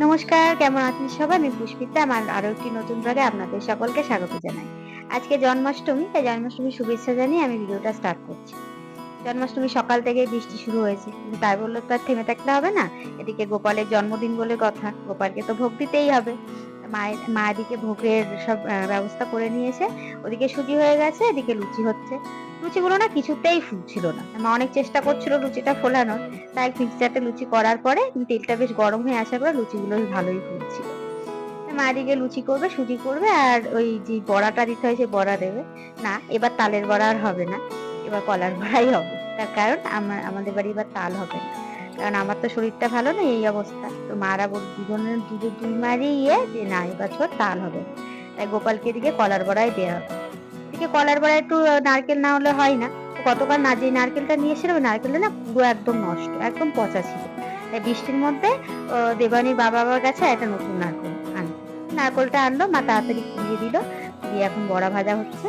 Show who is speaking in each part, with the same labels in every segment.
Speaker 1: নমস্কার, কেমন আছেন সবাই? আমি পুষ্পিতা। আমার আরো একটি নতুন ব্লগে আপনাদের সকলকে স্বাগত জানাই। আজকে জন্মাষ্টমী, তাই জন্মাষ্টমীর শুভেচ্ছা জানিয়ে আমি ভিডিওটা স্টার্ট করছি। জন্মাষ্টমী সকাল থেকেই বৃষ্টি শুরু হয়েছে, কিন্তু তাই বললে তো আর থেমে থাকলে হবে না। এদিকে গোপালের জন্মদিন বলে কথা, গোপালকে তো ভোগ দিতেই হবে। মা এদিকে ভোগের সব ব্যবস্থা করে নিয়েছে। ওদিকে সুজি হয়ে গেছে, এদিকে লুচি হচ্ছে। লুচিগুলো না কিছুতেই ফুলছিল না। মা অনেক চেষ্টা করছিল লুচিটা ফোলানোর, তাই মিক্সচারটা লুচি করার পরে তেলটা বেশ গরম হয়ে আসার পরে লুচিগুলো ভালোই ফুলছিল। মা এদিকে লুচি করবে, সুজি করবে, আর ওই যে বড়াটা দিতে হয় সেই বড়া দেবে। না, এবার তালের বড়া আর হবে না, এবার কলার বড়াই হবে। তার কারণ আমাদের বাড়ি এবার তাল হবে না, কারণ আমার তো শরীরটা ভালো নেই, এই অবস্থা। তো মারা দুজনের দুই মারই যে না, এবছর তাল হবে না। তাই গোপালকে এদিকে কলার বড়াই দেওয়া হবে। এদিকে কলার বড়া একটু নারকেল না হলে হয় না। তো গতকাল না যে নারকেলটা নিয়ে এসেছিল, ওই নারকেলটা না পুরো একদম নষ্ট, একদম পচা ছিল। তাই বৃষ্টির মধ্যে দেবানীর বাবার কাছে একটা নতুন নারকেল আনলো। নারকেলটা আনলো, মা তাড়াতাড়ি পুড়িয়ে দিল, দিয়ে এখন বড়া ভাজা হচ্ছে।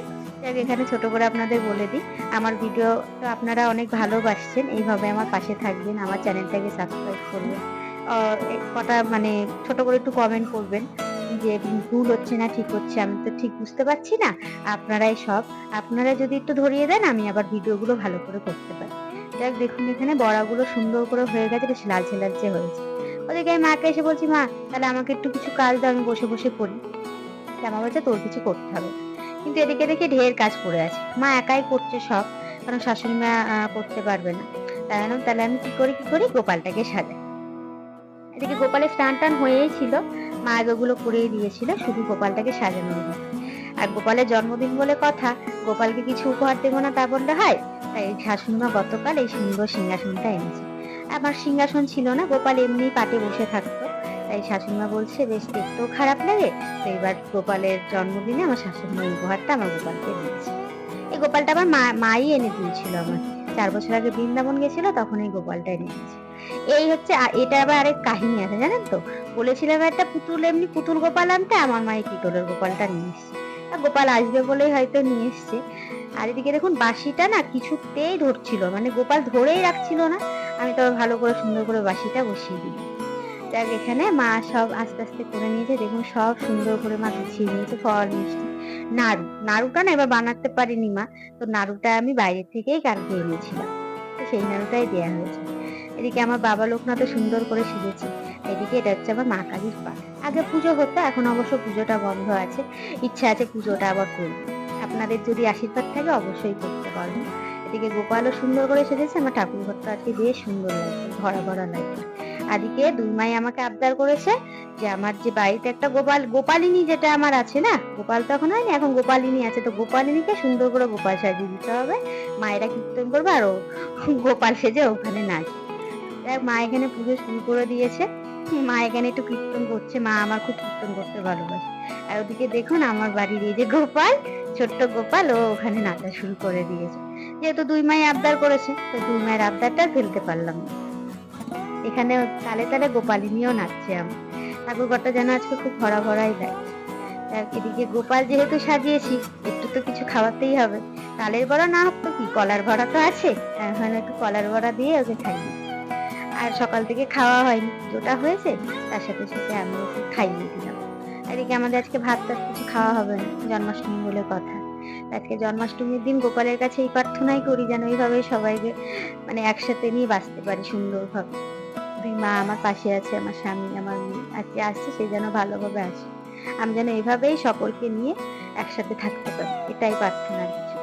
Speaker 1: এখানে ছোট করে আপনাদের বলে দিই, আমার ভিডিও তো আপনারা অনেক ভালোবাসছেন, এইভাবে আমার পাশে থাকবেন, আমার চ্যানেলটাকে সাবস্ক্রাইব করবেন, কটা মানে ছোট করে একটু কমেন্ট করবেন যে ভুল হচ্ছে না ঠিক হচ্ছে, আমি তো ঠিক বুঝতে পারছি না। আপনারা যদি একটু ধরিয়ে দেন, আমি আবার ভিডিওগুলো ভালো করে করতে পারি। যাক, দেখুন এখানে বড়াগুলো সুন্দর করে হয়ে গেছে, বেশ লালচে লালচে হয়েছে। ওদিকে আমি মাকে এসে বলছি, মা তাহলে আমাকে একটু কিছু কাজ দাও, আমি বসে বসে করি। মা বলছে তোর কিছু করতে হবে, কিন্তু এদিকে দেখি ঢের কাজ পড়ে আছে। মা একাই করছে সব, কারণ শাশুড়ি মা করতে পারবে না। তাহলে আমি কি করি, গোপালটাকে সাজাই। এদিকে গোপালের স্নান টান হয়েই ছিল, মা ওগুলো করেই দিয়েছিল, শুধু গোপালটাকে সাজানো হয়েছে। আর গোপালের জন্মদিন বলে কথা, গোপালকে কিছু উপহার দেবো না তা বললে হয়? তাই শাশুড়িমা গতকাল এই সুন্দর সিংহাসনটা এনেছে। আমার সিংহাসন ছিল না, গোপাল এমনি পাটে বসে থাকতো। তাই শাশুড়িমা বলছে বেশ দেখতেও খারাপ লাগে, তো এবার গোপালের জন্মদিনে আমার শাশুড়িমা এই উপহারটা আমার গোপালকে দিয়েছে। এই গোপালটা আমার মাই এনে দিয়েছিল আমার। 4 বছর আগে বৃন্দাবন গেছিল, তখন এই গোপালটা এনে দিয়েছে। এই হচ্ছে এটা আবার আরেক কাহিনী আছে জানেন তো। বলেছিলাম একটা পুতুল, এমনি পুতুল গোপাল আনতে, আমার মা এই পিতলের গোপালটা নিয়ে এসছে। গোপাল আসবে বলেই হয়তো নিয়ে এসছে। আর এদিকে দেখুন বাঁশিটা না কিছুতেই ধরছিল, মানে গোপাল ধরেই রাখছিল না। আমি তো ভালো করে সুন্দর করে বাঁশিটা বসিয়ে দিই। যাক, এখানে মা সব আস্তে আস্তে করে নিয়েছে, দেখুন সব সুন্দর করে মা গুছিয়ে নিয়েছে, ফল মিষ্টি। নাড়ুটা না এবার বানাতে পারিনি মা, তো নাড়ুটা আমি বাইরে থেকেই কালকে এনেছিলাম, তো সেই নাড়ুটাই দেওয়া হয়েছে। এদিকে আমার বাবা লোকনাথ সুন্দর করে সেজেছে। এদিকে এটা হচ্ছে আমার মা কালীর পা। আগে পুজো হতো, এখন অবশ্য পুজোটা বন্ধ আছে। ইচ্ছা আছে পুজোটা আবার করব। আপনাদের যদি আশীর্বাদ থাকে অবশ্যই করতে পারবো। এদিকে গোপালও সুন্দর করে সেজেছে, আমার ঠাকুর ঘরটা আজকে বেশ সুন্দর লাগছে, ভরা ভরা লাগছে। আদিকে দুই মাই আমাকে আবদার করেছে যে আমার যে বাড়িতে একটা গোপালিনী যেটা আমার আছে না, গোপাল তো এখন হয়নি, এখন গোপালিনী আছে, তো গোপালিনীকে সুন্দর করে গোপাল সাজিয়ে দিতে হবে। মায়েরা কীর্তন করবে আর ও গোপাল সেজে ওখানে নাচবে। দেখ, মা এখানে পুজো শুরু করে দিয়েছে। মা এখানে একটু কীর্তন করছে, মা আমার খুব কীর্তন করতে ভালোবাসে। আর ওদিকে দেখুন আমার বাড়ির এই যে গোপাল, ছোট্ট গোপাল, ও ওখানে নাচা শুরু করে দিয়েছে। যেহেতু দুই মাই আবদার করেছে, তো দুই মায়ের আবদারটা ফেলতে পারলাম না। এখানে তালে তালে গোপালিনীও নাচছে আমার। ঠাকুর ঘরটা যেন আজকে খুব ভরা ভরাই লাগছে। এদিকে গোপাল যেহেতু সাজিয়েছি, একটু তো কিছু খাওয়াতেই হবে। তালের বড়া না হোক তো কি, কলার বড়া তো আছে, এখন একটু কলার বড়া দিয়ে ওকে খাইয়ে। আর সকাল থেকে খাওয়া হয়নি, পুজোটা হয়েছে, তার সাথে সাথে আমি ওকে খাইয়ে দিলাম। এদিকে আমাদের আজকে ভাত টাত কিছু খাওয়া হবে না, জন্মাষ্টমী বলে কথা। আজকে জন্মাষ্টমীর দিন গোপালের কাছে এই প্রার্থনাই করি যেন এইভাবে সবাইকে মানে একসাথে নিয়ে বাঁচতে পারি সুন্দরভাবে। দুই মা আমার পাশে আছে, আমার স্বামী, আমার মেয়ে আজকে আসছে, সে যেন ভালোভাবে আসে। আমি যেন এইভাবেই সকলকে নিয়ে একসাথে থাকতে পারি, এটাই প্রার্থনার কিছু।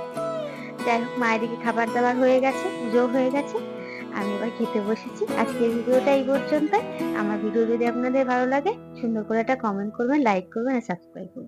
Speaker 1: যাই হোক, মায়ের দিকে খাবার দাবার হয়ে গেছে, পুজো হয়ে গেছে, আমি এবার খেতে বসেছি। আজকের ভিডিওটা এই পর্যন্ত। আমার ভিডিও যদি আপনাদের ভালো লাগে, সুন্দর করে একটা কমেন্ট করবেন, লাইক করবেন আর সাবস্ক্রাইব করবেন।